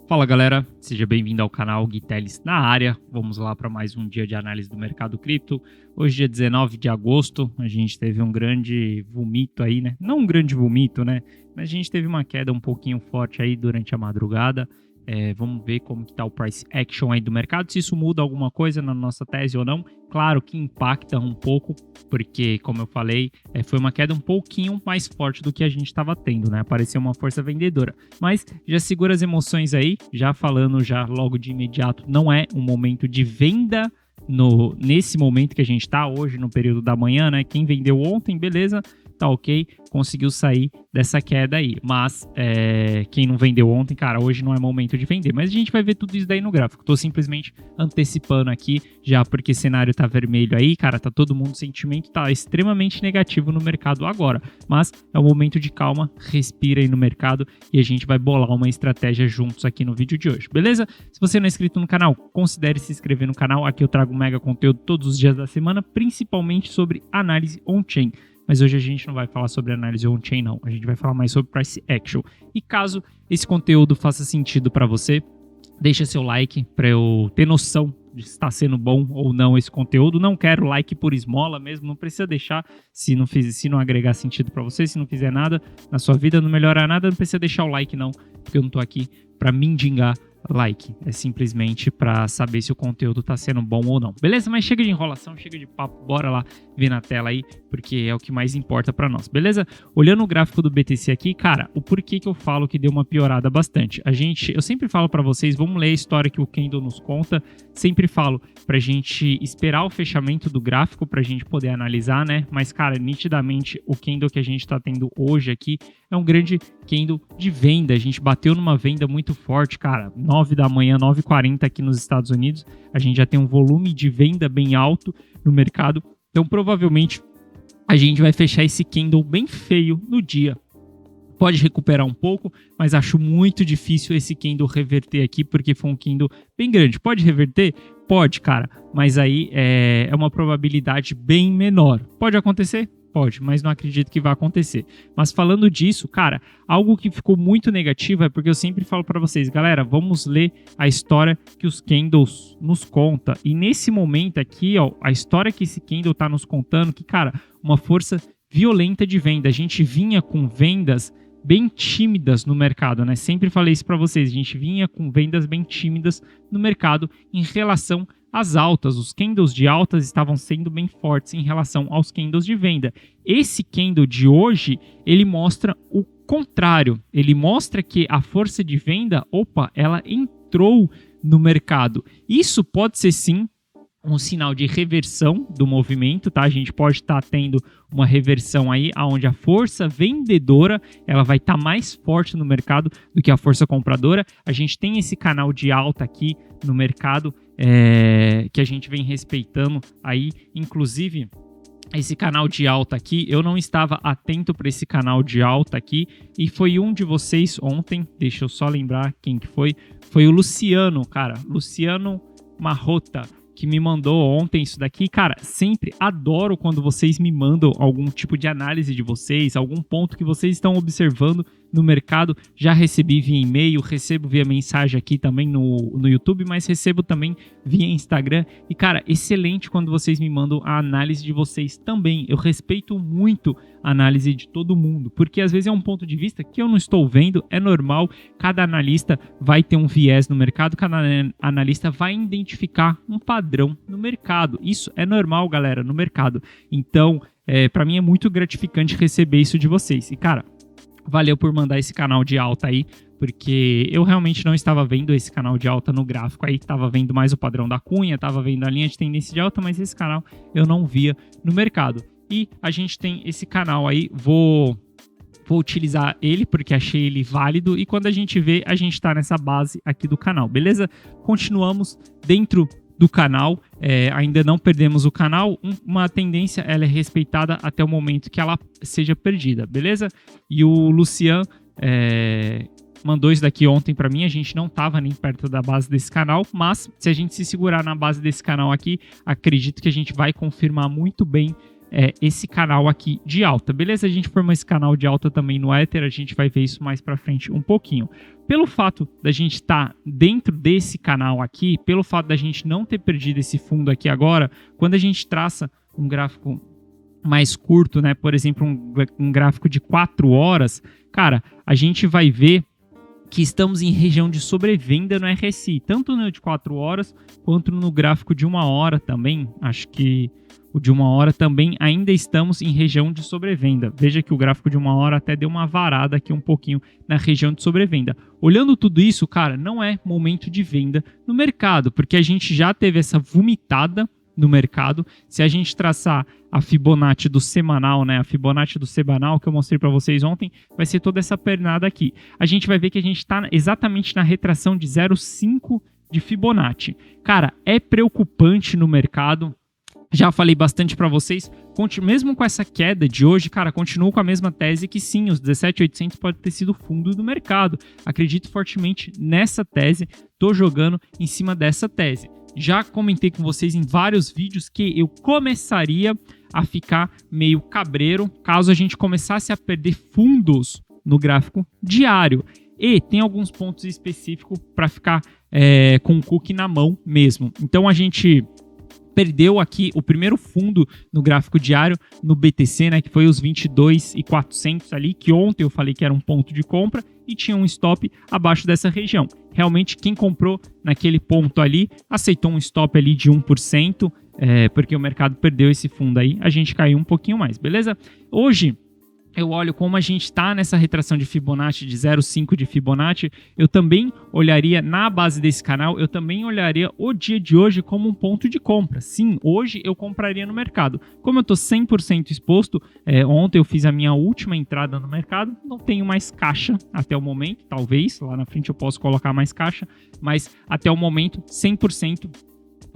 Fala galera, seja bem-vindo ao canal Gui Teles na área. Vamos lá para mais um dia de análise do mercado cripto. Hoje, dia 19 de agosto, a gente teve um grande vomito aí, né? Não um grande vomito, né? Mas a gente teve uma queda um pouquinho forte aí durante a madrugada. Vamos ver como que tá o price action aí do mercado, se isso muda alguma coisa na nossa tese ou não. Claro que impacta um pouco, porque, como eu falei, foi uma queda um pouquinho mais forte do que a gente estava tendo, né? Apareceu uma força vendedora. Mas já segura as emoções aí, já falando já logo de imediato, não é um momento de venda nesse momento que a gente está hoje, no período da manhã, né? Quem vendeu ontem, beleza, tá ok, conseguiu sair dessa queda aí. Mas quem não vendeu ontem, cara, hoje não é momento de vender. Mas a gente vai ver tudo isso daí no gráfico. Tô simplesmente antecipando aqui, já porque o cenário tá vermelho aí, cara, tá todo mundo, o sentimento tá extremamente negativo no mercado agora. Mas é um momento de calma, respira aí no mercado e a gente vai bolar uma estratégia juntos aqui no vídeo de hoje, beleza? Se você não é inscrito no canal, considere se inscrever no canal. Aqui eu trago mega conteúdo todos os dias da semana, principalmente sobre análise on-chain. Mas hoje a gente não vai falar sobre análise on-chain, não. A gente vai falar mais sobre price action. E caso esse conteúdo faça sentido para você, deixa seu like para eu ter noção de se está sendo bom ou não esse conteúdo. Não quero like por esmola mesmo, não precisa deixar se não agregar sentido para você, se não fizer nada na sua vida, não melhorar nada, não precisa deixar o like não, porque eu não tô aqui para mendigar like, é simplesmente para saber se o conteúdo tá sendo bom ou não, beleza? Mas chega de enrolação, chega de papo, bora lá ver na tela aí, porque é o que mais importa para nós, beleza? Olhando o gráfico do BTC aqui, cara, o porquê que eu falo que deu uma piorada bastante, eu sempre falo para vocês, vamos ler a história que o Candle nos conta, sempre falo pra gente esperar o fechamento do gráfico pra gente poder analisar, né? Mas, cara, nitidamente o Candle que a gente tá tendo hoje aqui é um grande candle de venda. A gente bateu numa venda muito forte, cara, 9 da manhã, 9h40 aqui nos Estados Unidos. A gente já tem um volume de venda bem alto no mercado. Então, provavelmente, a gente vai fechar esse candle bem feio no dia. Pode recuperar um pouco, mas acho muito difícil esse candle reverter aqui, porque foi um candle bem grande. Pode reverter? Pode, cara, mas aí é uma probabilidade bem menor. Pode acontecer? Pode, mas não acredito que vai acontecer. Mas falando disso, cara, algo que ficou muito negativo é porque eu sempre falo para vocês, galera, vamos ler a história que os candles nos conta. E nesse momento aqui, ó, a história que esse candle tá nos contando, que, cara, uma força violenta de venda. A gente vinha com vendas bem tímidas no mercado, né? Sempre falei isso para vocês, a gente vinha com vendas bem tímidas no mercado em relação às altas. Os candles de altas estavam sendo bem fortes em relação aos candles de venda. Esse candle de hoje, ele mostra o contrário. Ele mostra que a força de venda, ela entrou no mercado. Isso pode ser sim um sinal de reversão do movimento, tá? A gente pode estar tendo uma reversão aí, onde a força vendedora ela vai estar mais forte no mercado do que a força compradora. A gente tem esse canal de alta aqui no mercado que a gente vem respeitando aí, inclusive esse canal de alta aqui, eu não estava atento para esse canal de alta aqui e foi um de vocês ontem, deixa eu só lembrar quem que foi o Luciano, cara, Luciano Marrota, que me mandou ontem isso daqui. Cara, sempre adoro quando vocês me mandam algum tipo de análise de vocês, algum ponto que vocês estão observando no mercado. Já recebi via e-mail, recebo via mensagem aqui também no YouTube, mas recebo também via Instagram. E, cara, excelente quando vocês me mandam a análise de vocês também. Eu respeito muito a análise de todo mundo, porque às vezes é um ponto de vista que eu não estou vendo, é normal. Cada analista vai ter um viés no mercado, cada analista vai identificar um padrão no mercado. Isso é normal, galera, no mercado. Então, para mim é muito gratificante receber isso de vocês. E, cara, valeu por mandar esse canal de alta aí, porque eu realmente não estava vendo esse canal de alta no gráfico aí, estava vendo mais o padrão da cunha, estava vendo a linha de tendência de alta, mas esse canal eu não via no mercado. E a gente tem esse canal aí, vou utilizar ele porque achei ele válido e quando a gente vê, a gente está nessa base aqui do canal, beleza? Continuamos dentro do canal, ainda não perdemos o canal, uma tendência ela é respeitada até o momento que ela seja perdida, beleza? E o Lucian mandou isso daqui ontem para mim, a gente não estava nem perto da base desse canal, mas se a gente se segurar na base desse canal aqui, acredito que a gente vai confirmar muito bem esse canal aqui de alta, beleza? A gente formou esse canal de alta também no Ether, a gente vai ver isso mais para frente um pouquinho. Pelo fato da gente estar dentro desse canal aqui, pelo fato da gente não ter perdido esse fundo aqui agora, quando a gente traça um gráfico mais curto, né? Por exemplo, um gráfico de 4 horas, cara, a gente vai ver que estamos em região de sobrevenda no RSI, tanto no de 4 horas quanto no gráfico de 1 hora também. Acho que o de 1 hora também ainda estamos em região de sobrevenda. Veja que o gráfico de 1 hora até deu uma varada aqui um pouquinho na região de sobrevenda. Olhando tudo isso, cara, não é momento de venda no mercado, porque a gente já teve essa vomitada no mercado. Se a gente traçar a Fibonacci do semanal, né, a Fibonacci do semanal que eu mostrei para vocês ontem, vai ser toda essa pernada aqui. A gente vai ver que a gente está exatamente na retração de 0,5 de Fibonacci. Cara, é preocupante no mercado. Já falei bastante para vocês, mesmo com essa queda de hoje, cara, continuo com a mesma tese que sim, os 17.800 pode ter sido o fundo do mercado. Acredito fortemente nessa tese, tô jogando em cima dessa tese. Já comentei com vocês em vários vídeos que eu começaria a ficar meio cabreiro caso a gente começasse a perder fundos no gráfico diário. E tem alguns pontos específicos para ficar com o cookie na mão mesmo. Então a gente perdeu aqui o primeiro fundo no gráfico diário no BTC, né, que foi os 22.400 ali, que ontem eu falei que era um ponto de compra e tinha um stop abaixo dessa região. Realmente, quem comprou naquele ponto ali, aceitou um stop ali de 1%, porque o mercado perdeu esse fundo aí, a gente caiu um pouquinho mais, beleza? Hoje, eu olho como a gente está nessa retração de Fibonacci, de 0,5 de Fibonacci, eu também olharia na base desse canal, eu também olharia o dia de hoje como um ponto de compra. Sim, hoje eu compraria no mercado. Como eu estou 100% exposto, ontem eu fiz a minha última entrada no mercado, não tenho mais caixa até o momento, talvez lá na frente eu possa colocar mais caixa, mas até o momento 100%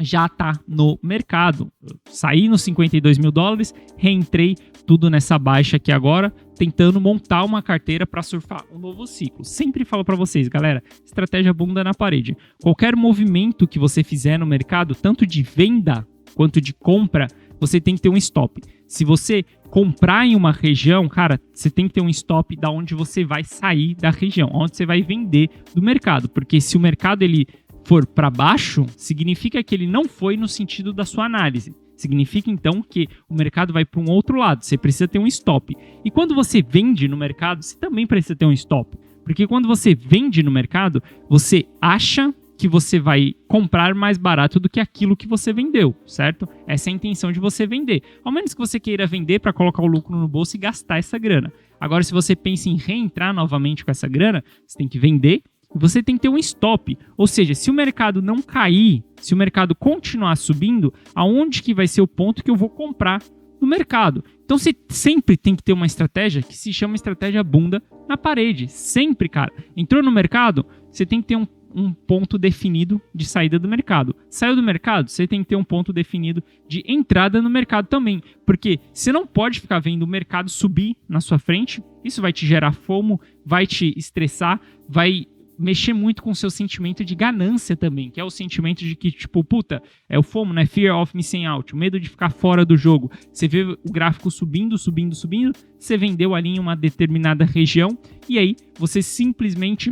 já está no mercado. Saí nos 52 mil dólares, reentrei tudo nessa baixa aqui agora, tentando montar uma carteira para surfar um novo ciclo. Sempre falo para vocês, galera, estratégia bunda na parede. Qualquer movimento que você fizer no mercado, tanto de venda quanto de compra, você tem que ter um stop. Se você comprar em uma região, cara, você tem que ter um stop da onde você vai sair da região, onde você vai vender do mercado, porque se o mercado ele for para baixo, significa que ele não foi no sentido da sua análise. Significa, então, que o mercado vai para um outro lado. Você precisa ter um stop. E quando você vende no mercado, você também precisa ter um stop. Porque quando você vende no mercado, você acha que você vai comprar mais barato do que aquilo que você vendeu, certo? Essa é a intenção de você vender. Ao menos que você queira vender para colocar o lucro no bolso e gastar essa grana. Agora, se você pensa em reentrar novamente com essa grana, você tem que vender. Você tem que ter um stop, ou seja, se o mercado não cair, se o mercado continuar subindo, aonde que vai ser o ponto que eu vou comprar no mercado? Então você sempre tem que ter uma estratégia que se chama estratégia bunda na parede, sempre, cara. Entrou no mercado, você tem que ter um ponto definido de saída do mercado. Saiu do mercado, você tem que ter um ponto definido de entrada no mercado também, porque você não pode ficar vendo o mercado subir na sua frente, isso vai te gerar FOMO, vai te estressar, vai mexer muito com o seu sentimento de ganância também, que é o sentimento de que, tipo, puta, é o FOMO, né? Fear of missing out, o medo de ficar fora do jogo. Você vê o gráfico subindo, subindo, subindo, você vendeu ali em uma determinada região, e aí você simplesmente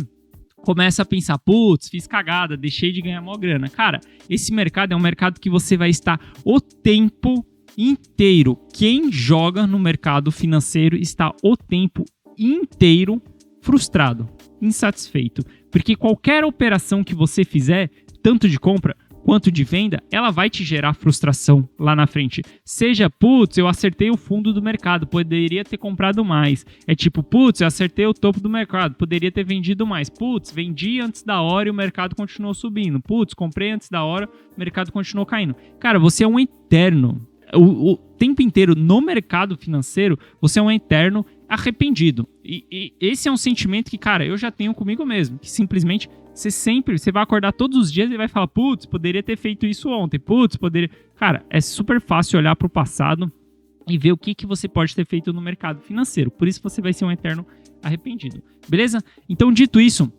começa a pensar, putz, fiz cagada, deixei de ganhar mó grana. Cara, esse mercado é um mercado que você vai estar o tempo inteiro. Quem joga no mercado financeiro está o tempo inteiro frustrado, insatisfeito, porque qualquer operação que você fizer, tanto de compra quanto de venda, ela vai te gerar frustração lá na frente. Seja, putz, eu acertei o fundo do mercado, poderia ter comprado mais. É tipo, putz, eu acertei o topo do mercado, poderia ter vendido mais. Putz, vendi antes da hora e o mercado continuou subindo. Putz, comprei antes da hora, o mercado continuou caindo. Cara, você é um eterno. O tempo inteiro no mercado financeiro, você é um eterno arrependido. E esse é um sentimento que, cara, eu já tenho comigo mesmo. Que simplesmente você vai acordar todos os dias e vai falar, putz, poderia ter feito isso ontem. Putz, poderia... Cara, é super fácil olhar para o passado e ver o que você pode ter feito no mercado financeiro. Por isso você vai ser um eterno arrependido. Beleza? Então, dito isso,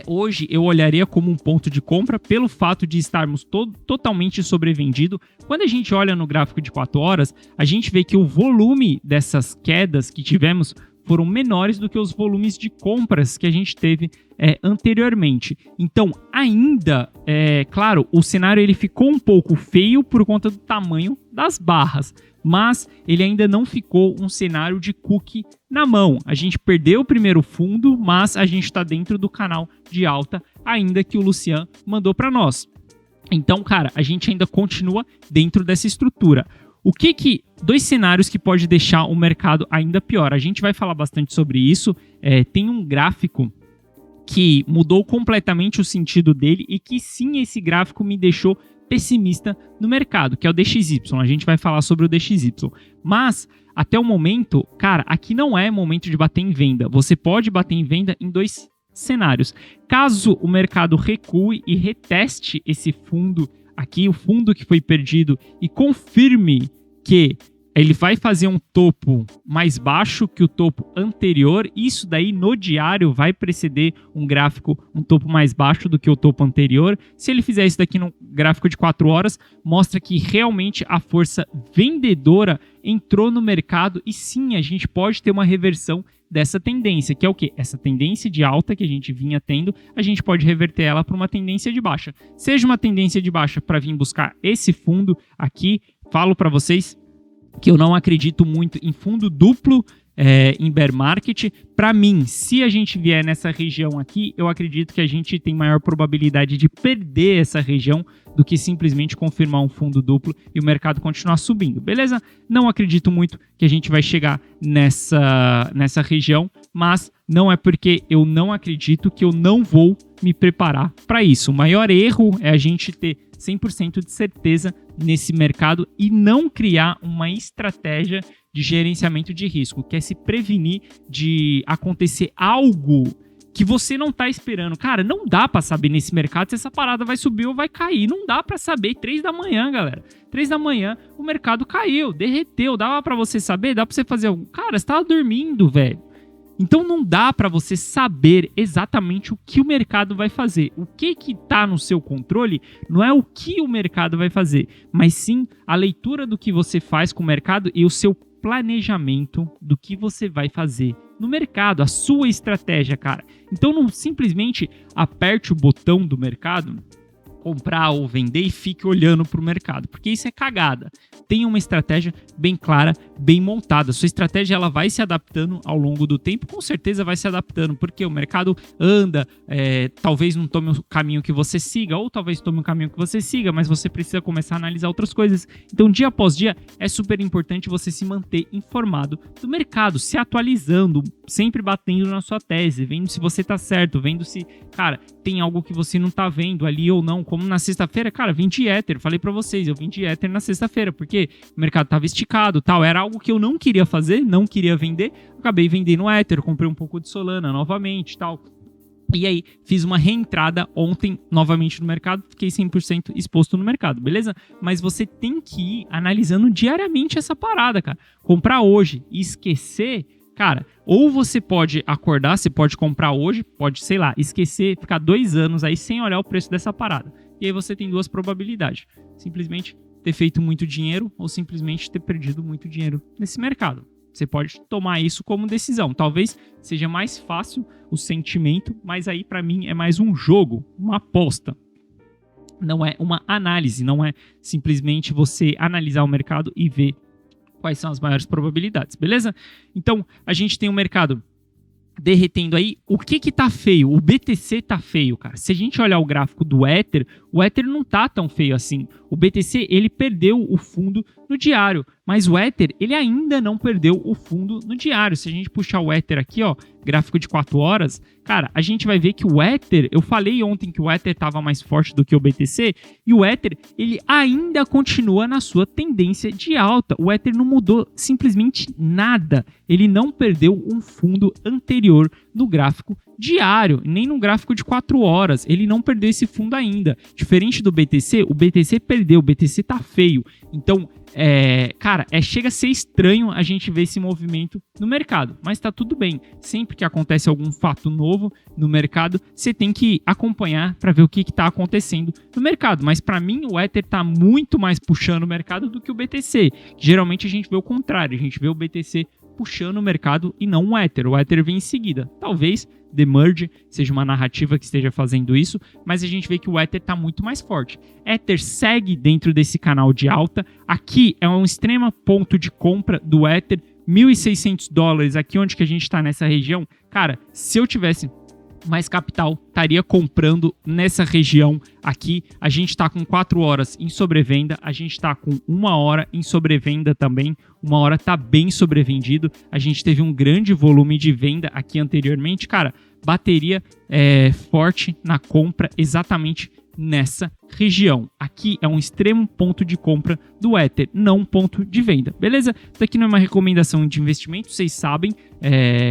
hoje eu olharia como um ponto de compra pelo fato de estarmos totalmente sobrevendido. Quando a gente olha no gráfico de 4 horas, a gente vê que o volume dessas quedas que tivemos foram menores do que os volumes de compras que a gente teve anteriormente. Então, ainda, claro, o cenário ele ficou um pouco feio por conta do tamanho das barras, mas ele ainda não ficou um cenário de cookie na mão. A gente perdeu o primeiro fundo, mas a gente está dentro do canal de alta, ainda que o Lucian mandou para nós. Então, cara, a gente ainda continua dentro dessa estrutura. Dois cenários que pode deixar o mercado ainda pior. A gente vai falar bastante sobre isso. Tem um gráfico que mudou completamente o sentido dele e que sim, esse gráfico me deixou pessimista no mercado, que é o DXY. A gente vai falar sobre o DXY. Mas, até o momento, cara, aqui não é momento de bater em venda. Você pode bater em venda em dois cenários. Caso o mercado recue e reteste esse fundo aqui, o fundo que foi perdido, e confirme que ele vai fazer um topo mais baixo que o topo anterior, isso daí no diário vai preceder um gráfico, um topo mais baixo do que o topo anterior. Se ele fizer isso daqui no gráfico de 4 horas, mostra que realmente a força vendedora entrou no mercado e sim, a gente pode ter uma reversão dessa tendência, que é o quê? Essa tendência de alta que a gente vinha tendo, a gente pode reverter ela para uma tendência de baixa. Seja uma tendência de baixa para vir buscar esse fundo aqui, falo para vocês que eu não acredito muito em fundo duplo em bear market. Para mim, se a gente vier nessa região aqui, eu acredito que a gente tem maior probabilidade de perder essa região do que simplesmente confirmar um fundo duplo e o mercado continuar subindo, beleza? Não acredito muito que a gente vai chegar nessa região, mas não é porque eu não acredito que eu não vou me preparar para isso. O maior erro é a gente ter 100% de certeza nesse mercado e não criar uma estratégia de gerenciamento de risco, que é se prevenir de acontecer algo que você não está esperando. Cara, não dá para saber nesse mercado se essa parada vai subir ou vai cair. Não dá para saber. 3 da manhã, galera. 3 da manhã, o mercado caiu, derreteu. Dava para você saber? Dá para você fazer algo? Cara, você tava dormindo, velho. Então não dá para você saber exatamente o que o mercado vai fazer. O que está no seu controle não é o que o mercado vai fazer, mas sim a leitura do que você faz com o mercado e o seu planejamento do que você vai fazer no mercado, a sua estratégia, cara. Então não simplesmente aperte o botão do mercado, comprar ou vender e fique olhando para o mercado, porque isso é cagada. Tenha uma estratégia bem clara, bem montada. Sua estratégia ela vai se adaptando ao longo do tempo, com certeza vai se adaptando, porque o mercado anda, talvez não tome o caminho que você siga, ou talvez tome o caminho que você siga, mas você precisa começar a analisar outras coisas. Então, dia após dia, é super importante você se manter informado do mercado, se atualizando, sempre batendo na sua tese, vendo se você está certo, vendo se, cara, tem algo que você não está vendo ali ou não. Como na sexta-feira, cara, vim de Ether, falei pra vocês, eu vim de Ether na sexta-feira, porque o mercado tava esticado, tal, era algo que eu não queria fazer, não queria vender, acabei vendendo Ether, comprei um pouco de Solana novamente, tal. E aí, fiz uma reentrada ontem, novamente no mercado, fiquei 100% exposto no mercado, beleza? Mas você tem que ir analisando diariamente essa parada, cara. Comprar hoje e esquecer, cara, ou você pode acordar, você pode comprar hoje, pode, sei lá, esquecer, ficar 2 anos aí sem olhar o preço dessa parada. E aí você tem 2 probabilidades. Simplesmente ter feito muito dinheiro ou simplesmente ter perdido muito dinheiro nesse mercado. Você pode tomar isso como decisão. Talvez seja mais fácil o sentimento, mas aí para mim é mais um jogo, uma aposta. Não é uma análise, não é simplesmente você analisar o mercado e ver quais são as maiores probabilidades, beleza? Então, a gente tem um mercado derretendo aí. O que tá feio? O BTC tá feio, cara. Se a gente olhar o gráfico do Ether, o Ether não tá tão feio assim. O BTC, ele perdeu o fundo no diário, mas o Ether, ele ainda não perdeu o fundo no diário. Se a gente puxar o Ether aqui, ó, gráfico de 4 horas, cara, a gente vai ver que o Ether, eu falei ontem que o Ether tava mais forte do que o BTC, e o Ether, ele ainda continua na sua tendência de alta. O Ether não mudou simplesmente nada. Ele não perdeu um fundo anterior no gráfico diário, nem no gráfico de 4 horas. Ele não perdeu esse fundo ainda. Diferente do BTC, o BTC perdeu, o BTC tá feio. Então, Cara, chega a ser estranho a gente ver esse movimento no mercado, mas tá tudo bem. Sempre que acontece algum fato novo no mercado, você tem que acompanhar para ver o que está acontecendo no mercado. Mas para mim, o Ether tá muito mais puxando o mercado do que o BTC. Geralmente a gente vê o contrário, a gente vê o BTC puxando o mercado e não o Ether. O Ether vem em seguida. Talvez The Merge seja uma narrativa que esteja fazendo isso, mas a gente vê que o Ether está muito mais forte. Ether segue dentro desse canal de alta. Aqui é um extremo ponto de compra do Ether, $1.600, aqui onde que a gente está nessa região. Cara, se eu tivesse mais capital, estaria comprando nessa região aqui. A gente está com 4 horas em sobrevenda, a gente está com 1 hora em sobrevenda também. 1 hora está bem sobrevendido. A gente teve um grande volume de venda aqui anteriormente. Cara, bateria forte na compra exatamente nessa região. Aqui é um extremo ponto de compra do Ether, não um ponto de venda, beleza? Isso aqui não é uma recomendação de investimento, vocês sabem.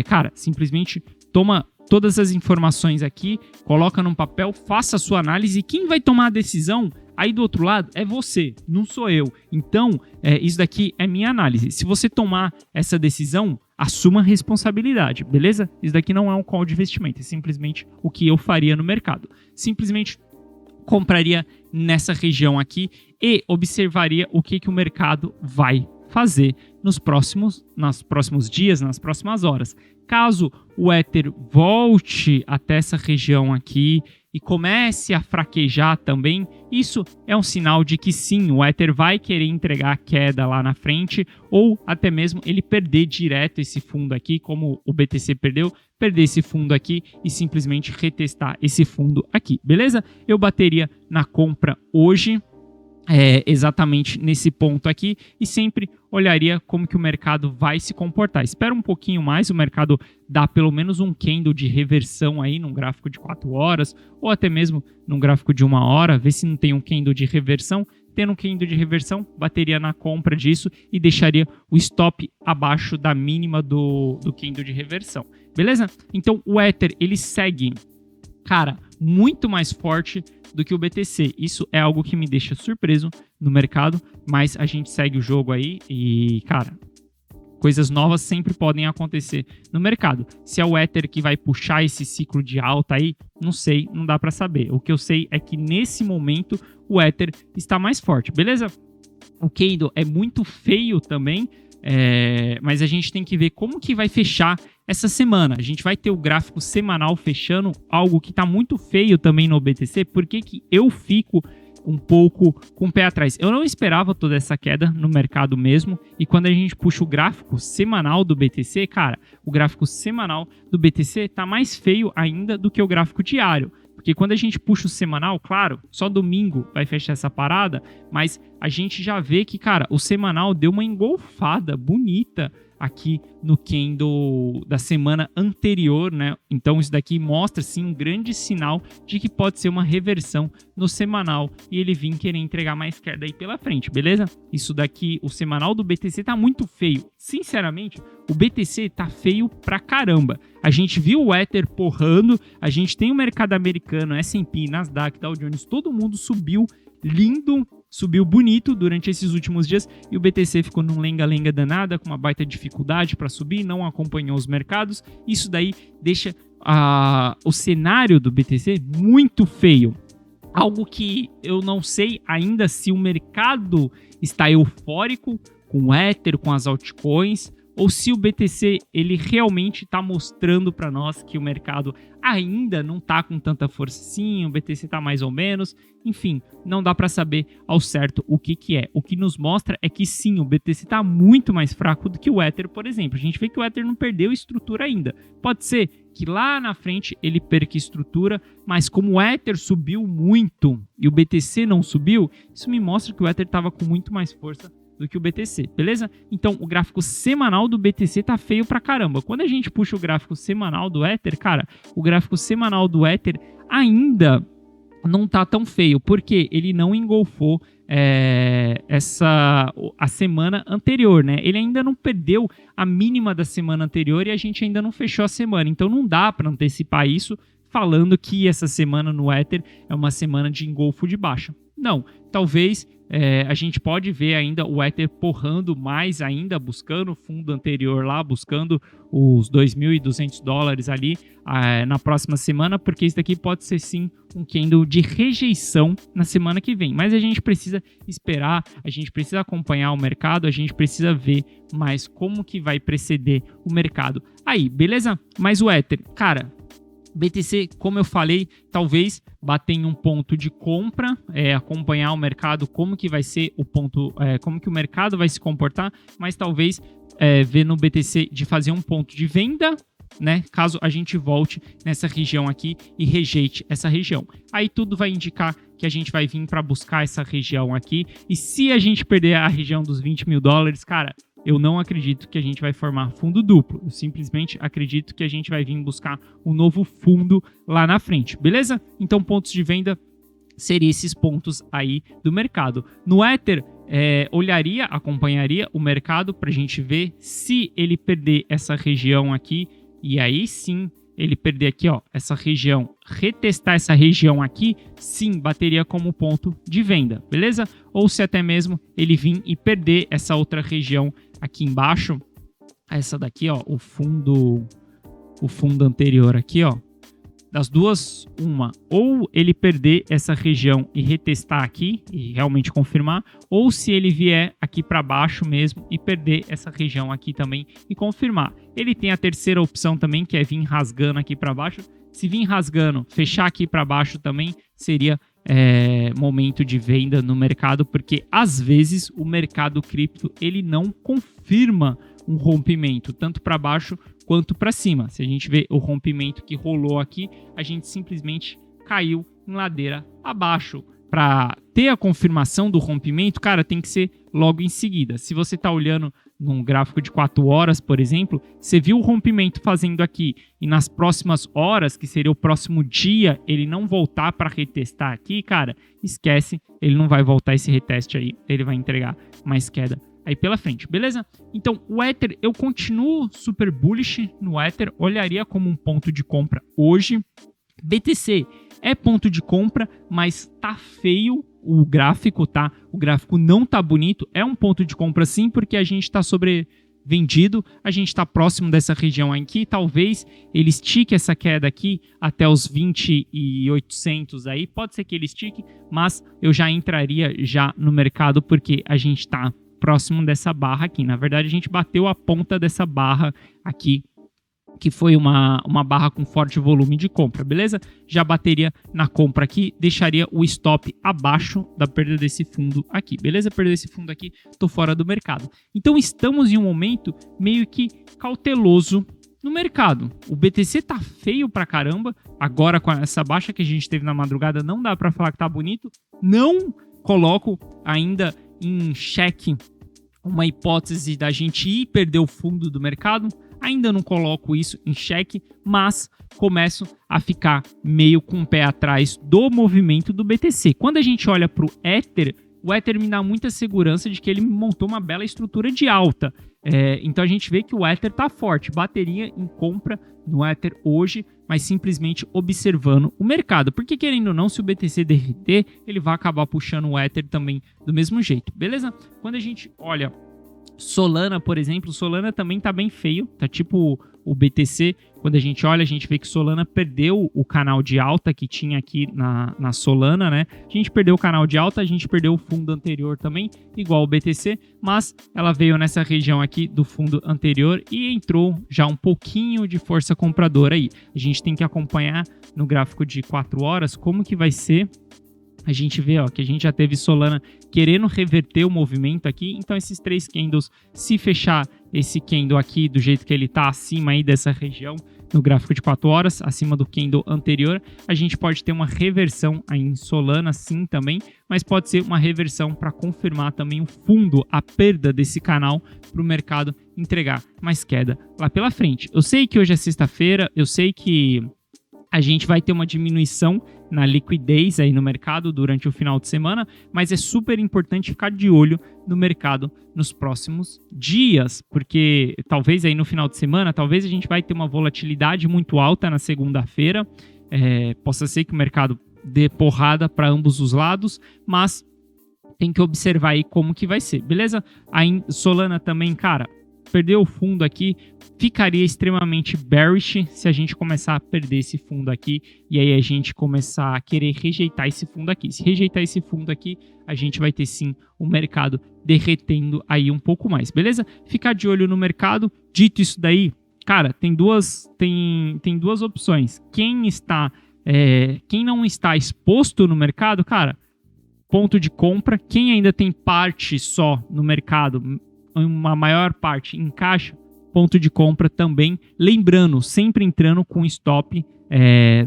Cara, simplesmente toma todas as informações aqui, coloca num papel, faça a sua análise e quem vai tomar a decisão aí do outro lado é você, não sou eu. Então, isso daqui é minha análise. Se você tomar essa decisão, assuma a responsabilidade, beleza? Isso daqui não é um call de investimento, é simplesmente o que eu faria no mercado. Simplesmente compraria nessa região aqui e observaria o que o mercado vai fazer nos próximos dias, nas próximas horas. Caso o Ether volte até essa região aqui e comece a fraquejar também, isso é um sinal de que sim, o Ether vai querer entregar a queda lá na frente, ou até mesmo ele perder direto esse fundo aqui, como o BTC perder esse fundo aqui e simplesmente retestar esse fundo aqui, beleza? Eu bateria na compra hoje, exatamente nesse ponto aqui, e sempre olharia como que o mercado vai se comportar. Espera um pouquinho mais, o mercado dá pelo menos um candle de reversão aí num gráfico de 4 horas, ou até mesmo num gráfico de 1 hora, ver se não tem um candle de reversão. Tendo um candle de reversão, bateria na compra disso e deixaria o stop abaixo da mínima do candle de reversão, beleza? Então o Ether, ele segue, cara, muito mais forte do que o BTC. Isso é algo que me deixa surpreso no mercado, mas a gente segue o jogo aí e, cara, coisas novas sempre podem acontecer no mercado. Se é o Ether que vai puxar esse ciclo de alta aí, não sei, não dá para saber. O que eu sei é que nesse momento o Ether está mais forte, beleza? O candle é muito feio também, mas a gente tem que ver como que vai fechar essa semana. A gente vai ter o gráfico semanal fechando, algo que está muito feio também no BTC. Por que que eu fico um pouco com o pé atrás? Eu não esperava toda essa queda no mercado mesmo, e quando a gente puxa o gráfico semanal do BTC, cara, o gráfico semanal do BTC tá mais feio ainda do que o gráfico diário. Porque quando a gente puxa o semanal, claro, só domingo vai fechar essa parada, mas a gente já vê que, cara, o semanal deu uma engolfada bonita aqui no candle da semana anterior, né? Então isso daqui mostra, sim, um grande sinal de que pode ser uma reversão no semanal e ele vir querer entregar mais queda aí pela frente, beleza? Isso daqui, o semanal do BTC tá muito feio. Sinceramente, o BTC tá feio pra caramba. A gente viu o Ether porrando, a gente tem o mercado americano, S&P, Nasdaq, Dow Jones, todo mundo subiu lindo, subiu bonito durante esses últimos dias e o BTC ficou num lenga-lenga danada, com uma baita dificuldade para subir, não acompanhou os mercados. Isso daí deixa o cenário do BTC muito feio. Algo que eu não sei ainda se o mercado está eufórico com o Ether, com as altcoins, ou se o BTC ele realmente está mostrando para nós que o mercado ainda não está com tanta força. Sim, o BTC está mais ou menos, enfim, não dá para saber ao certo o que é. O que nos mostra é que sim, o BTC está muito mais fraco do que o Ether, por exemplo. A gente vê que o Ether não perdeu estrutura ainda. Pode ser que lá na frente ele perca estrutura, mas como o Ether subiu muito e o BTC não subiu, isso me mostra que o Ether estava com muito mais força do que o BTC, beleza? Então, o gráfico semanal do BTC tá feio pra caramba. Quando a gente puxa o gráfico semanal do Ether, cara, o gráfico semanal do Ether ainda não tá tão feio, porque ele não engolfou a semana anterior, né? Ele ainda não perdeu a mínima da semana anterior e a gente ainda não fechou a semana. Então, não dá para antecipar isso falando que essa semana no Ether é uma semana de engolfo de baixa. Não. Talvez a gente pode ver ainda o Ether porrando mais ainda, buscando o fundo anterior lá, buscando os $2.200 ali na próxima semana, porque isso daqui pode ser sim um candle de rejeição na semana que vem. Mas a gente precisa esperar, a gente precisa acompanhar o mercado, a gente precisa ver mais como que vai preceder o mercado. Aí, beleza? Mas o Ether, cara, BTC, como eu falei, talvez bater em um ponto de compra, acompanhar o mercado, como que vai ser o ponto, como que o mercado vai se comportar, mas talvez ver no BTC de fazer um ponto de venda, né? Caso a gente volte nessa região aqui e rejeite essa região. Aí tudo vai indicar que a gente vai vir para buscar essa região aqui. E se a gente perder a região dos $20 mil, cara, eu não acredito que a gente vai formar fundo duplo. Eu simplesmente acredito que a gente vai vir buscar um novo fundo lá na frente, beleza? Então, pontos de venda seriam esses pontos aí do mercado. No Ether, olharia, acompanharia o mercado para a gente ver se ele perder essa região aqui, e aí sim ele perder aqui, ó, essa região, retestar essa região aqui, sim, bateria como ponto de venda, beleza? Ou se até mesmo ele vir e perder essa outra região aqui embaixo, essa daqui, ó, o fundo anterior aqui, ó, das duas, ou ele perder essa região e retestar aqui e realmente confirmar, ou se ele vier aqui para baixo mesmo e perder essa região aqui também e confirmar. Ele tem a terceira opção também, que é vir rasgando aqui para baixo. Se vir rasgando, fechar aqui para baixo também seria momento de venda no mercado, porque às vezes o mercado cripto ele não confirma um rompimento, tanto para baixo quanto para cima. Se a gente vê o rompimento que rolou aqui, a gente simplesmente caiu em ladeira abaixo. Para ter a confirmação do rompimento, cara, tem que ser logo em seguida. Se você está olhando num gráfico de 4 horas, por exemplo, você viu o rompimento fazendo aqui e nas próximas horas, que seria o próximo dia, ele não voltar para retestar aqui, cara, esquece, ele não vai voltar esse reteste aí, ele vai entregar mais queda aí pela frente, beleza? Então, o Ether, eu continuo super bullish no Ether, olharia como um ponto de compra hoje. BTC é ponto de compra, mas tá feio o gráfico, tá? O gráfico não tá bonito, é um ponto de compra sim, porque a gente tá sobrevendido, a gente tá próximo dessa região aqui, talvez ele estique essa queda aqui até os 20.800 aí, pode ser que ele estique, mas eu já entraria já no mercado, porque a gente tá próximo dessa barra aqui. Na verdade, a gente bateu a ponta dessa barra aqui, que foi uma barra com forte volume de compra, beleza? Já bateria na compra aqui, deixaria o stop abaixo da perda desse fundo aqui, beleza? Perda desse fundo aqui, tô fora do mercado. Então, estamos em um momento meio que cauteloso no mercado. O BTC tá feio pra caramba, agora com essa baixa que a gente teve na madrugada, não dá pra falar que tá bonito. Não coloco ainda em xeque uma hipótese da gente ir perder o fundo do mercado, ainda não coloco isso em xeque, mas começo a ficar meio com o pé atrás do movimento do BTC. Quando a gente olha para o Ether me dá muita segurança de que ele montou uma bela estrutura de alta. Então a gente vê que o Ether está forte, bateria em compra no Ether hoje, mas simplesmente observando o mercado. Porque querendo ou não, se o BTC derreter, ele vai acabar puxando o Ether também do mesmo jeito, beleza? Quando a gente olha Solana, por exemplo, Solana também tá bem feio, tá tipo o BTC. Quando a gente olha, a gente vê que Solana perdeu o canal de alta que tinha aqui na Solana, né? A gente perdeu o canal de alta, a gente perdeu o fundo anterior também, igual o BTC, mas ela veio nessa região aqui do fundo anterior e entrou já um pouquinho de força compradora aí. A gente tem que acompanhar no gráfico de 4 horas como que vai ser. A gente vê ó, que a gente já teve Solana querendo reverter o movimento aqui. Então esses 3 candles, se fechar esse candle aqui do jeito que ele está acima aí dessa região, no gráfico de 4 horas, acima do candle anterior, a gente pode ter uma reversão aí em Solana sim também, mas pode ser uma reversão para confirmar também o fundo, a perda desse canal para o mercado entregar mais queda lá pela frente. Eu sei que hoje é sexta-feira, eu sei que a gente vai ter uma diminuição na liquidez aí no mercado durante o final de semana, mas é super importante ficar de olho no mercado nos próximos dias, porque talvez aí no final de semana, talvez a gente vai ter uma volatilidade muito alta na segunda-feira, possa ser que o mercado dê porrada para ambos os lados, mas tem que observar aí como que vai ser, beleza? A Solana também, cara, perdeu o fundo aqui, ficaria extremamente bearish se a gente começar a perder esse fundo aqui e aí a gente começar a querer rejeitar esse fundo aqui. Se rejeitar esse fundo aqui, a gente vai ter sim o mercado derretendo aí um pouco mais, beleza? Ficar de olho no mercado. Dito isso daí, cara, tem duas opções. Quem não está exposto no mercado, cara, ponto de compra. Quem ainda tem parte só no mercado, uma maior parte em caixa, ponto de compra também. Lembrando, sempre entrando com stop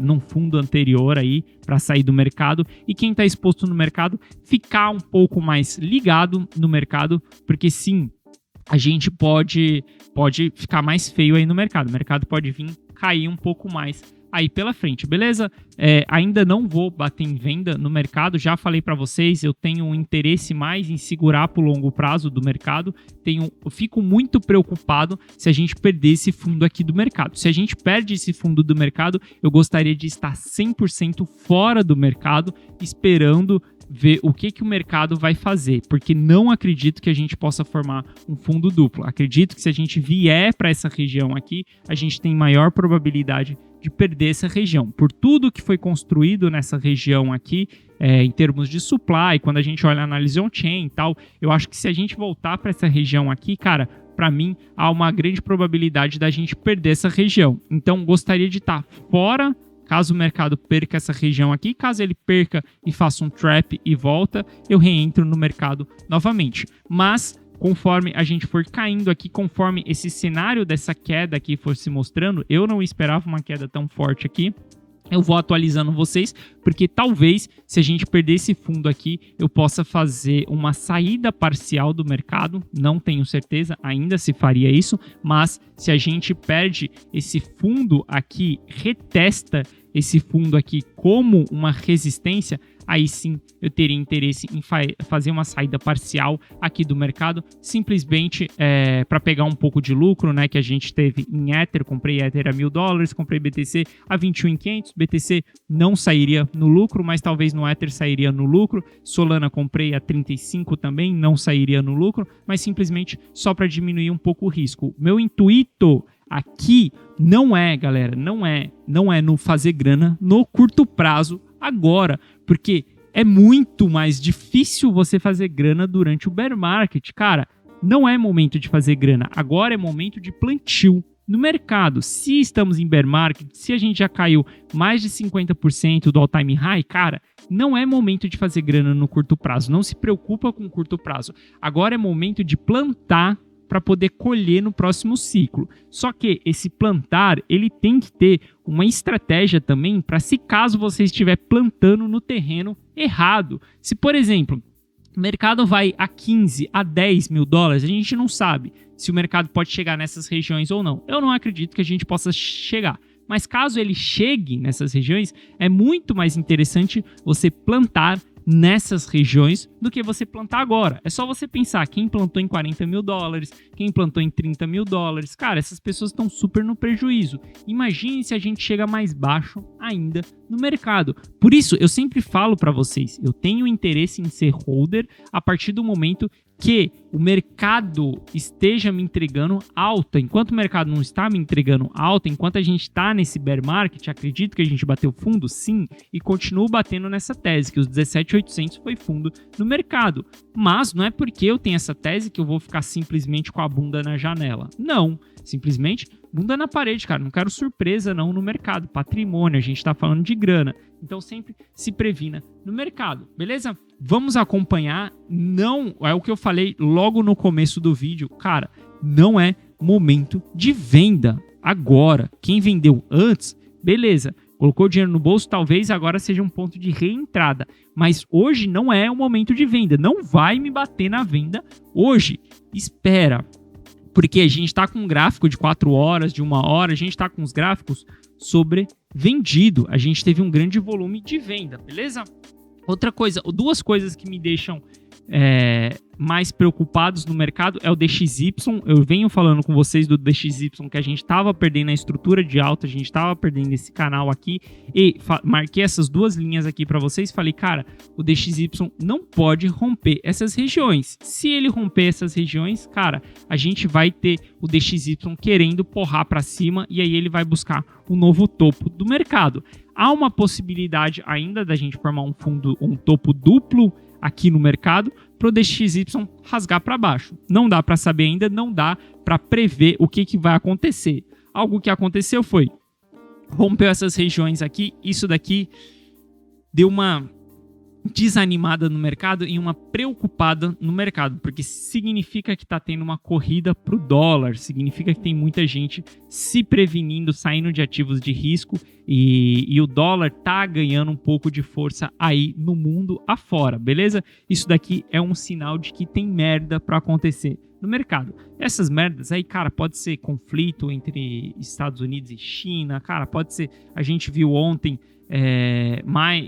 num fundo anterior aí para sair do mercado. E quem está exposto no mercado, ficar um pouco mais ligado no mercado, porque sim, a gente pode ficar mais feio aí no mercado. O mercado pode vir cair um pouco mais aí pela frente, beleza? Ainda não vou bater em venda no mercado, já falei para vocês, eu tenho um interesse mais em segurar para o longo prazo do mercado, eu fico muito preocupado se a gente perder esse fundo aqui do mercado. Se a gente perde esse fundo do mercado, eu gostaria de estar 100% fora do mercado, esperando ver o que o mercado vai fazer, porque não acredito que a gente possa formar um fundo duplo. Acredito que se a gente vier para essa região aqui, a gente tem maior probabilidade de perder essa região. Por tudo que foi construído nessa região aqui, em termos de supply, quando a gente olha a análise on-chain e tal, eu acho que se a gente voltar para essa região aqui, cara, para mim, há uma grande probabilidade da gente perder essa região. Então, gostaria de estar fora caso o mercado perca essa região aqui. Caso ele perca e faça um trap e volta, eu reentro no mercado novamente. Mas conforme a gente for caindo aqui, conforme esse cenário dessa queda aqui for se mostrando, eu não esperava uma queda tão forte aqui. Eu vou atualizando vocês, porque talvez, se a gente perder esse fundo aqui, eu possa fazer uma saída parcial do mercado. Não tenho certeza ainda se faria isso, mas se a gente perde esse fundo aqui, retesta esse fundo aqui como uma resistência, aí sim eu teria interesse em fazer uma saída parcial aqui do mercado, simplesmente para pegar um pouco de lucro, né, que a gente teve em Ether. Comprei Ether a $1.000, comprei BTC a 21.500, BTC não sairia no lucro, mas talvez no Ether sairia no lucro. Solana comprei a 35 também, não sairia no lucro, mas simplesmente só para diminuir um pouco o risco. Meu intuito aqui não é, galera, não é no fazer grana no curto prazo agora, porque é muito mais difícil você fazer grana durante o bear market. Cara, não é momento de fazer grana, agora é momento de plantio no mercado. Se estamos em bear market, se a gente já caiu mais de 50% do all-time high, cara, não é momento de fazer grana no curto prazo. Não se preocupa com o curto prazo. Agora é momento de plantar para poder colher no próximo ciclo. Só que esse plantar, ele tem que ter uma estratégia também para, se caso você estiver plantando no terreno errado. Se, por exemplo, o mercado vai a 15, a 10 mil dólares, a gente não sabe se o mercado pode chegar nessas regiões ou não. Eu não acredito que a gente possa chegar. Mas caso ele chegue nessas regiões, é muito mais interessante você plantar nessas regiões do que você plantar agora. É só você pensar, quem plantou em 40 mil dólares, quem plantou em 30 mil dólares, cara, essas pessoas estão super no prejuízo. Imagine se a gente chega mais baixo ainda no mercado. Por isso, eu sempre falo para vocês, eu tenho interesse em ser holder a partir do momento que o mercado esteja me entregando alta. Enquanto o mercado não está me entregando alta, enquanto a gente está nesse bear market, acredito que a gente bateu fundo, sim, e continuo batendo nessa tese, que os 17.800 foi fundo no mercado. Mas não é porque eu tenho essa tese que eu vou ficar simplesmente com a bunda na janela. Não, simplesmente bunda na parede, cara. Não quero surpresa não no mercado. Patrimônio, a gente está falando de grana. Então sempre se previna no mercado, beleza? Vamos acompanhar. Não, é o que eu falei logo no começo do vídeo. Cara, não é momento de venda agora. Quem vendeu antes, beleza. Colocou dinheiro no bolso, talvez agora seja um ponto de reentrada. Mas hoje não é o momento de venda. Não vai me bater na venda hoje. Espera. Porque a gente está com um gráfico de 4 horas, de 1 hora, a gente está com os gráficos sobre vendido. A gente teve um grande volume de venda, beleza? Outra coisa, duas coisas que me deixam mais preocupados no mercado é o DXY. Eu venho falando com vocês do DXY que a gente estava perdendo a estrutura de alta, a gente estava perdendo esse canal aqui e marquei essas duas linhas aqui para vocês. Falei, cara, o DXY não pode romper essas regiões. Se ele romper essas regiões, cara, a gente vai ter o DXY querendo porrar para cima e aí ele vai buscar um novo topo do mercado. Há uma possibilidade ainda da gente formar um topo duplo aqui no mercado para o DXY rasgar para baixo. Não dá para saber ainda, não dá para prever o que vai acontecer. Algo que aconteceu foi, rompeu essas regiões aqui, isso daqui deu uma desanimada no mercado e uma preocupada no mercado, porque significa que está tendo uma corrida para o dólar, significa que tem muita gente se prevenindo, saindo de ativos de risco e o dólar tá ganhando um pouco de força aí no mundo afora, beleza? Isso daqui é um sinal de que tem merda para acontecer no mercado. Essas merdas aí, cara, pode ser conflito entre Estados Unidos e China, cara, pode ser, a gente viu ontem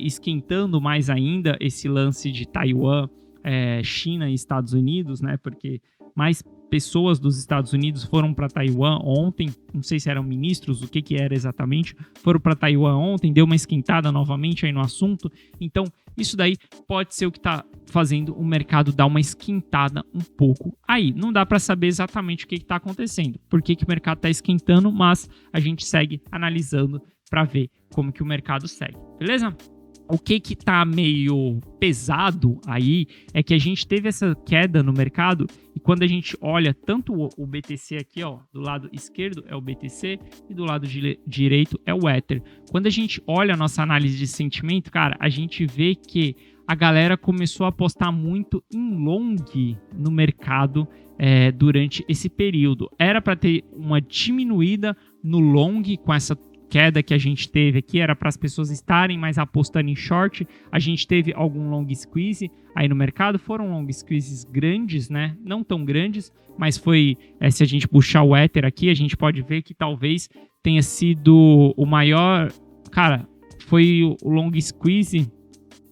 esquentando mais ainda esse lance de Taiwan, China e Estados Unidos, né? Porque mais pessoas dos Estados Unidos foram para Taiwan ontem, não sei se eram ministros, o que era exatamente, foram para Taiwan ontem, deu uma esquentada novamente aí no assunto. Então, isso daí pode ser o que está fazendo o mercado dar uma esquentada um pouco aí. Não dá para saber exatamente o que está acontecendo, por que o mercado está esquentando, mas a gente segue analisando para ver como que o mercado segue, beleza? O que tá meio pesado aí é que a gente teve essa queda no mercado e quando a gente olha tanto o BTC aqui, ó, do lado esquerdo é o BTC e do lado direito é o Ether. Quando a gente olha a nossa análise de sentimento, cara, a gente vê que a galera começou a apostar muito em long no mercado durante esse período. Era para ter uma diminuída no long com essa queda que a gente teve aqui, era para as pessoas estarem mais apostando em short. A gente teve algum long squeeze aí no mercado, foram long squeezes grandes, né? Não tão grandes, mas foi, se a gente puxar o Ether aqui, a gente pode ver que talvez tenha sido o maior, cara, foi o long squeeze.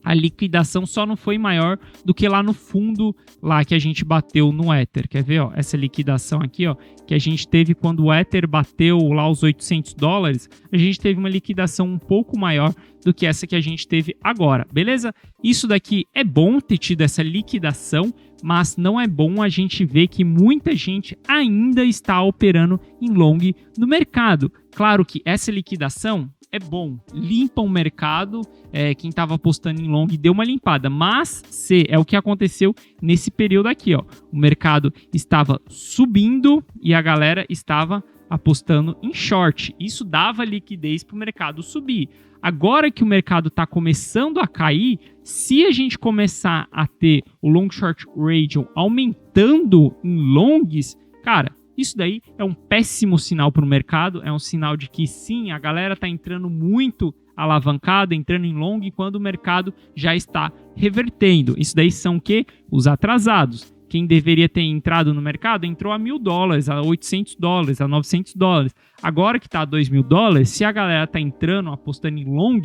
A liquidação só não foi maior do que lá no fundo, lá que a gente bateu no Ether. Quer ver, ó? Essa liquidação aqui, ó, que a gente teve quando o Ether bateu lá os $800, a gente teve uma liquidação um pouco maior do que essa que a gente teve agora, beleza? Isso daqui é bom ter tido essa liquidação, mas não é bom a gente ver que muita gente ainda está operando em long no mercado. Claro que essa liquidação é bom, limpa o mercado, quem estava apostando em long deu uma limpada, mas é o que aconteceu nesse período aqui, ó. O mercado estava subindo e a galera estava apostando em short, isso dava liquidez para o mercado subir. Agora que o mercado está começando a cair, se a gente começar a ter o long short ratio aumentando em longs, cara, isso daí é um péssimo sinal para o mercado, é um sinal de que sim, a galera está entrando muito alavancada, entrando em long, quando o mercado já está revertendo. Isso daí são o quê? Os atrasados. Quem deveria ter entrado no mercado entrou a $1.000, a $800, a $900. Agora que está a $2.000, se a galera está entrando, apostando em long,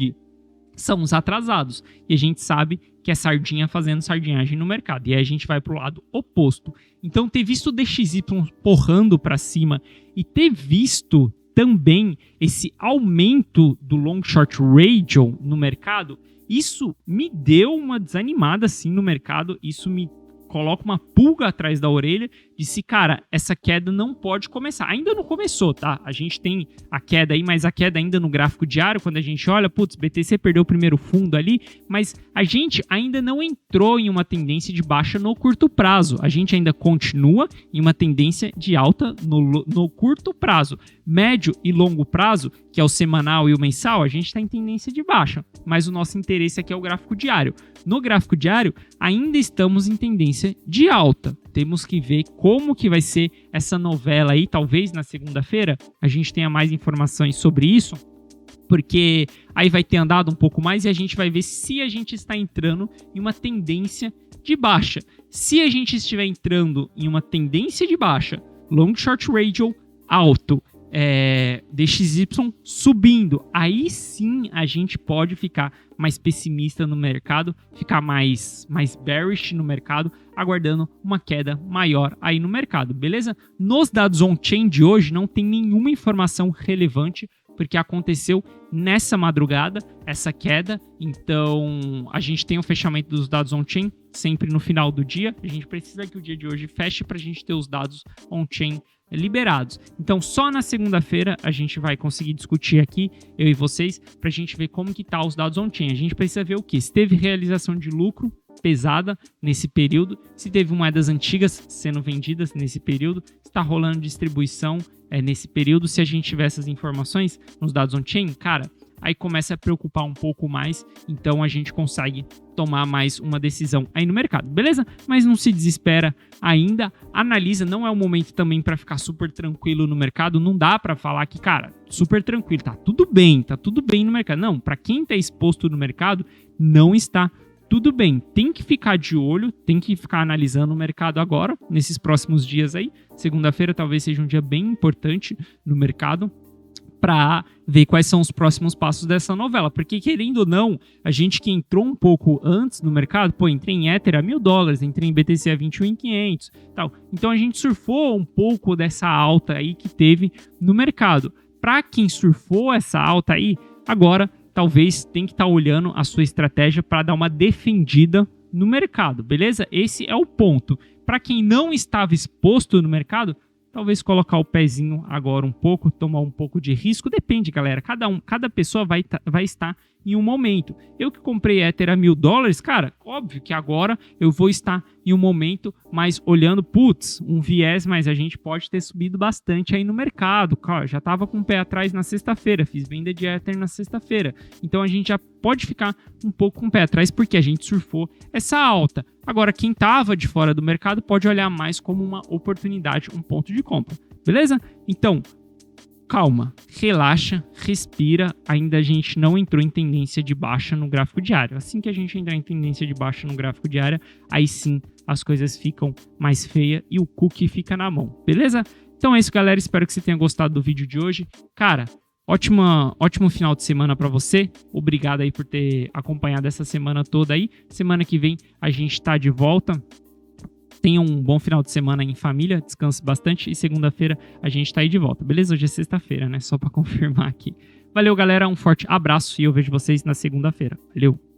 são os atrasados. E a gente sabe que é sardinha fazendo sardinhagem no mercado. E aí a gente vai para o lado oposto. Então, ter visto o DXY porrando para cima e ter visto também esse aumento do long short ratio no mercado, isso me deu uma desanimada assim no mercado. Isso me coloca uma pulga atrás da orelha de se, cara, essa queda não pode começar. Ainda não começou, tá? A gente tem a queda aí, mas a queda ainda no gráfico diário, quando a gente olha, putz, BTC perdeu o primeiro fundo ali, mas a gente ainda não entrou em uma tendência de baixa no curto prazo. A gente ainda continua em uma tendência de alta no curto prazo. Médio e longo prazo, que é o semanal e o mensal, a gente está em tendência de baixa, mas o nosso interesse aqui é o gráfico diário. No gráfico diário, ainda estamos em tendência de alta. Temos que ver como que vai ser essa novela aí, talvez na segunda-feira a gente tenha mais informações sobre isso, porque aí vai ter andado um pouco mais e a gente vai ver se a gente está entrando em uma tendência de baixa. Se a gente estiver entrando em uma tendência de baixa, long short ratio alto DXY subindo. Aí sim a gente pode ficar mais pessimista no mercado, ficar mais bearish no mercado, aguardando uma queda maior aí no mercado, beleza? Nos dados on-chain de hoje não tem nenhuma informação relevante, porque aconteceu nessa madrugada essa queda. Então a gente tem o fechamento dos dados on-chain sempre no final do dia. A gente precisa que o dia de hoje feche para a gente ter os dados on-chain liberados. Então só na segunda-feira a gente vai conseguir discutir aqui, eu e vocês, para a gente ver como que tá os dados on-chain. A gente precisa ver o que? Se teve realização de lucro pesada nesse período, se teve moedas antigas sendo vendidas nesse período, se está rolando distribuição nesse período. Se a gente tiver essas informações nos dados on-chain, cara, aí começa a preocupar um pouco mais, então a gente consegue tomar mais uma decisão aí no mercado, beleza? Mas não se desespera ainda, analisa, não é o momento também para ficar super tranquilo no mercado, não dá para falar que, cara, super tranquilo, tá tudo bem no mercado. Não, para quem tá exposto no mercado, não está tudo bem, tem que ficar de olho, tem que ficar analisando o mercado agora, nesses próximos dias aí. Segunda-feira talvez seja um dia bem importante no mercado para ver quais são os próximos passos dessa novela, porque querendo ou não, a gente que entrou um pouco antes no mercado, entrei em Ether a $1.000, entrei em BTC a 21.500, tal. Então a gente surfou um pouco dessa alta aí que teve no mercado. Para quem surfou essa alta aí, agora talvez tem que estar olhando a sua estratégia para dar uma defendida no mercado, beleza? Esse é o ponto. Para quem não estava exposto no mercado, talvez colocar o pezinho agora um pouco, tomar um pouco de risco. Depende, galera. Cada pessoa vai estar em um momento. Eu que comprei Ether a $1.000, cara, óbvio que agora eu vou estar em um momento mais olhando, um viés, mas a gente pode ter subido bastante aí no mercado. Cara, já estava com o pé atrás na sexta-feira, fiz venda de Ether na sexta-feira. Então a gente já pode ficar um pouco com o pé atrás porque a gente surfou essa alta. Agora, quem estava de fora do mercado pode olhar mais como uma oportunidade, um ponto de compra, beleza? Então, calma, relaxa, respira, ainda a gente não entrou em tendência de baixa no gráfico diário. Assim que a gente entrar em tendência de baixa no gráfico diário, aí sim as coisas ficam mais feias e o cookie fica na mão, beleza? Então é isso, galera, espero que você tenha gostado do vídeo de hoje. Cara, ótimo final de semana para você. Obrigado aí por ter acompanhado essa semana toda aí. Semana que vem a gente tá de volta. Tenha um bom final de semana em família, descanse bastante e segunda-feira a gente tá aí de volta, beleza? Hoje é sexta-feira, né? Só para confirmar aqui. Valeu, galera, um forte abraço e eu vejo vocês na segunda-feira. Valeu!